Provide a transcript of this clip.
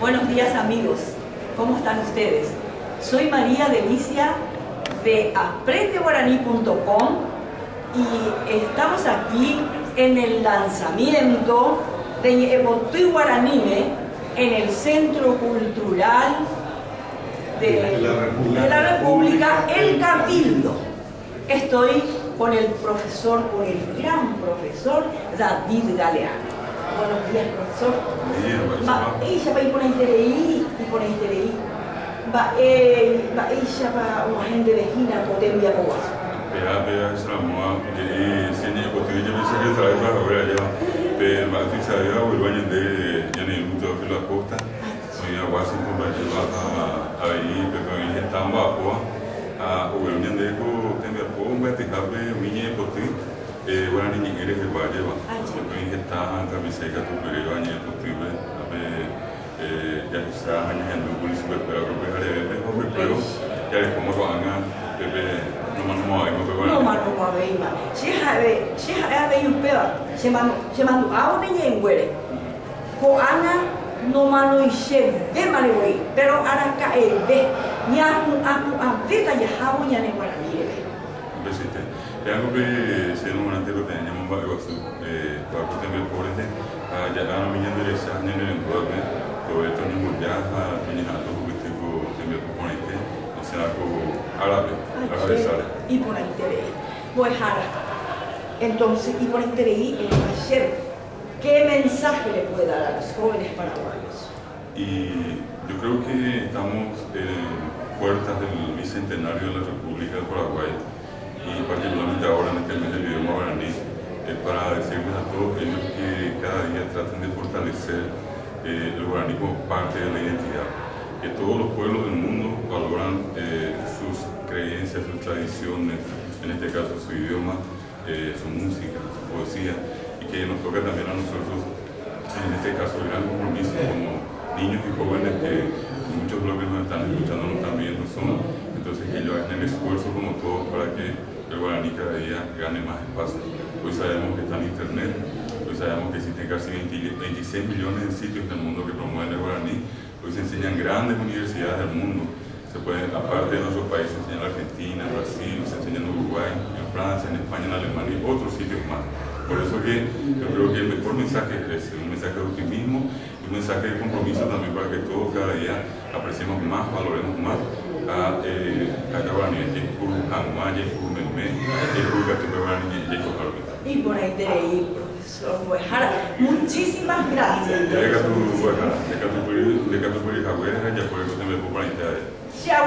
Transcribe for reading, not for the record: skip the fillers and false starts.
Buenos días amigos, ¿cómo están ustedes? Soy María Delicia de aprendeguaraní.com y estamos aquí en el lanzamiento de Ñe'ẽpoty Guaraníme en el Centro Cultural de la República, el Cabildo. Estoy con el gran profesor David Galeano. Buenos días, profesor. Ella va a ir por interés y por interés. Ella va a gente de Gina Potembia Boa. Vea, Salamoa, que si ni Potembia me sigue trayendo ahora ya. Pero más dice ya vuelven de ya ni mucho que la costa. Soy a Washington para llevar ahí, pero en esta Boa, a vuelven de Potembia Boa, me te cabe mi Potembia. Bueno, ni eres el valle, va. Después que está en Camisega, tu periodo año posible, ya está años en el pueblo super, pero creo que haré mejor pero ya es como lo hagan, bebé, no más no hay, no más no hay más. Si hay un peor, se mandó a un niño en güere, coana no más no hice de maleway, pero ahora cae de, ni a vida ya hago ya en Guaraní. Ya algo que se nos antes lo teníamos para para tener pobres ya ahora me llaman de esa año en el encuadre todo esto ni muy ya ni nada todo que tengo tener componente o sea algo árabe sale y por interés pues ahora entonces y por interés ayer ¿qué mensaje le puede dar a los jóvenes paraguayos? Y yo creo que estamos en puertas del bicentenario de la República del Paraguay y particularmente ahora en este mes del idioma guaraní, para decirles a todos ellos que cada día traten de fortalecer el guaraní como parte de la identidad, que todos los pueblos del mundo valoran sus creencias, sus tradiciones, en este caso su idioma, su música, su poesía, y que nos toca también a nosotros, en este caso el gran compromiso como niños y jóvenes que muchos de los que nos están escuchando no también no son, entonces que ellos hagan el esfuerzo como todos para que el guaraní cada día gane más espacio. Hoy sabemos que está en internet, hoy sabemos que existen casi 26 millones de sitios en el mundo que promueven el guaraní, hoy se enseñan grandes universidades del mundo, se pueden, aparte de nuestros países, enseñar en Argentina, en Brasil, se enseña en Uruguay, en Francia, en España, en Alemania y otros sitios más. Por eso que yo creo que el mejor mensaje es un mensaje de optimismo y un mensaje de compromiso también para que todos cada día apreciemos más, valoremos más a Guaraní, y por ahí tenéis, profesor Guajara, muchísimas gracias. Ya